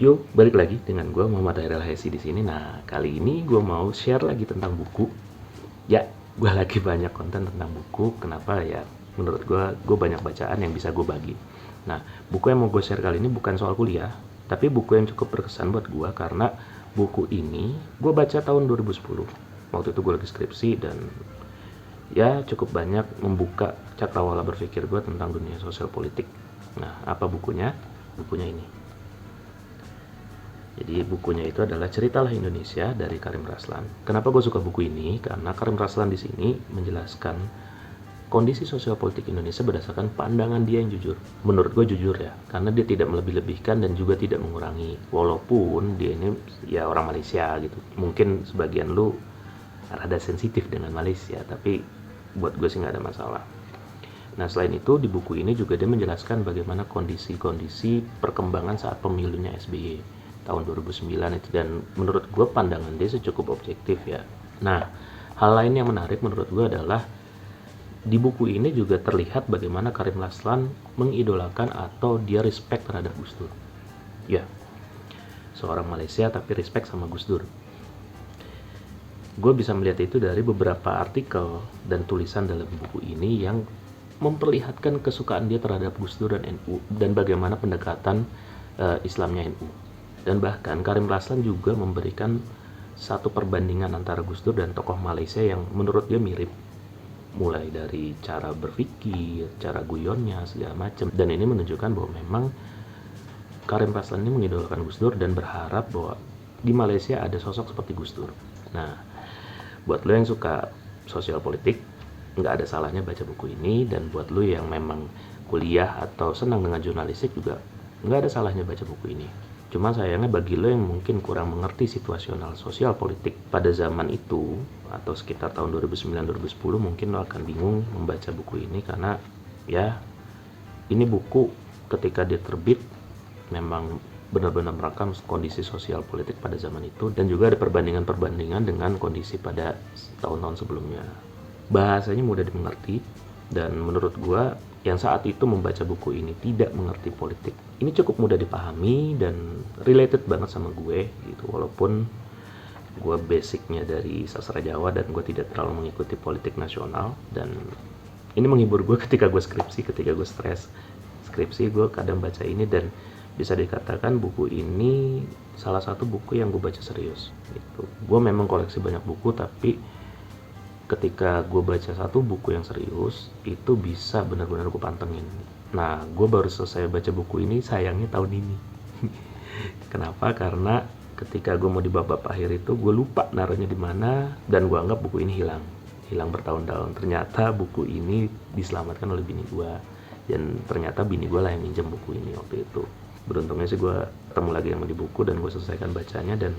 Yuk, balik lagi dengan gue Muhammad Hairil Haisi di sini. Nah, kali ini gue mau share lagi tentang buku. Ya, gue lagi banyak konten tentang buku. Kenapa ya? Menurut gue banyak bacaan yang bisa gue bagi. Nah, buku yang mau gue share kali ini bukan soal kuliah, tapi buku yang cukup berkesan buat gue karena buku ini gue baca tahun 2010. Waktu itu gue lagi skripsi dan ya cukup banyak membuka cakrawala berpikir gue tentang dunia sosial politik. Nah, apa bukunya? Bukunya ini. Jadi bukunya itu adalah Ceritalah Indonesia dari Karim Raslan. Kenapa gue suka buku ini? Karena Karim Raslan di sini menjelaskan kondisi sosial politik Indonesia berdasarkan pandangan dia yang jujur. Menurut gue jujur ya, karena dia tidak melebih-lebihkan dan juga tidak mengurangi. Walaupun dia ini ya orang Malaysia gitu. Mungkin sebagian lu rada sensitif dengan Malaysia, tapi buat gue sih nggak ada masalah. Nah, selain itu di buku ini juga dia menjelaskan bagaimana kondisi-kondisi perkembangan saat pemilunya SBY tahun 2009 itu, dan menurut gue pandangan dia cukup objektif ya. Nah, hal lain yang menarik menurut gue adalah di buku ini juga terlihat bagaimana Karim Raslan mengidolakan atau dia respect terhadap Gus Dur. Ya, seorang Malaysia tapi respect sama Gus Dur. Gue bisa melihat itu dari beberapa artikel dan tulisan dalam buku ini yang memperlihatkan kesukaan dia terhadap Gus Dur dan NU dan bagaimana pendekatan Islamnya NU. Dan bahkan Karim Raslan juga memberikan satu perbandingan antara Gus Dur dan tokoh Malaysia yang menurut dia mirip, mulai dari cara berpikir, cara guyonnya, segala macam. Dan ini menunjukkan bahwa memang Karim Raslan ini mengidolakan Gus Dur dan berharap bahwa di Malaysia ada sosok seperti Gus Dur. Nah, buat lo yang suka sosial politik, nggak ada salahnya baca buku ini. Dan buat lo yang memang kuliah atau senang dengan jurnalistik juga nggak ada salahnya baca buku ini. Cuma sayangnya bagi lo yang mungkin kurang mengerti situasional sosial politik pada zaman itu atau sekitar tahun 2009-2010, mungkin lo akan bingung membaca buku ini karena ya ini buku ketika dia terbit memang benar-benar merekam kondisi sosial politik pada zaman itu, dan juga ada perbandingan-perbandingan dengan kondisi pada tahun-tahun sebelumnya. Bahasanya mudah dimengerti, dan menurut gua yang saat itu membaca buku ini tidak mengerti politik, ini cukup mudah dipahami dan related banget sama gue gitu. Walaupun gue basicnya dari sastra Jawa dan gue tidak terlalu mengikuti politik nasional, dan ini menghibur gue ketika gue skripsi, ketika gue stres skripsi, gue kadang baca ini dan bisa dikatakan buku ini salah satu buku yang gue baca serius gitu. Gue memang koleksi banyak buku, tapi ketika gue baca satu buku yang serius itu bisa benar-benar gue pantengin. Nah, gue baru selesai baca buku ini sayangnya tahun ini. Kenapa? Karena ketika gue mau di bab akhir itu gue lupa naruhnya di mana dan gue anggap buku ini hilang bertahun-tahun. Ternyata buku ini diselamatkan oleh bini gue, dan ternyata bini gue lah yang minjem buku ini waktu itu. Beruntungnya sih gue ketemu lagi yang di buku dan gue selesaikan bacanya, dan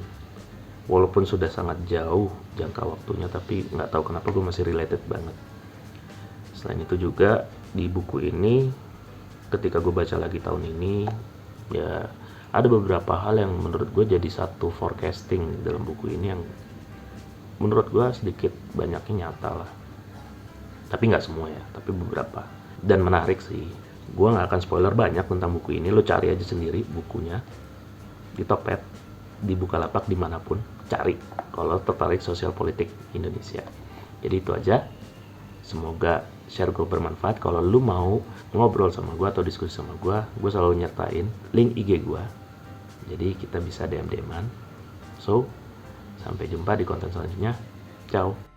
walaupun sudah sangat jauh jangka waktunya, tapi nggak tahu kenapa gue masih related banget. Selain itu juga di buku ini ketika gue baca lagi tahun ini, ya ada beberapa hal yang menurut gue jadi satu forecasting dalam buku ini yang menurut gue sedikit banyaknya nyata lah. Tapi nggak semua ya, tapi beberapa. Dan menarik sih, gue nggak akan spoiler banyak tentang buku ini, lo cari aja sendiri bukunya di Tokped, di Bukalapak, dimanapun, cari kalau tertarik sosial politik Indonesia. Jadi itu aja, semoga share gue bermanfaat. Kalau lu mau ngobrol sama gue atau diskusi sama gue selalu nyertain link IG gue, jadi kita bisa DM-an. So, sampai jumpa di konten selanjutnya. Ciao.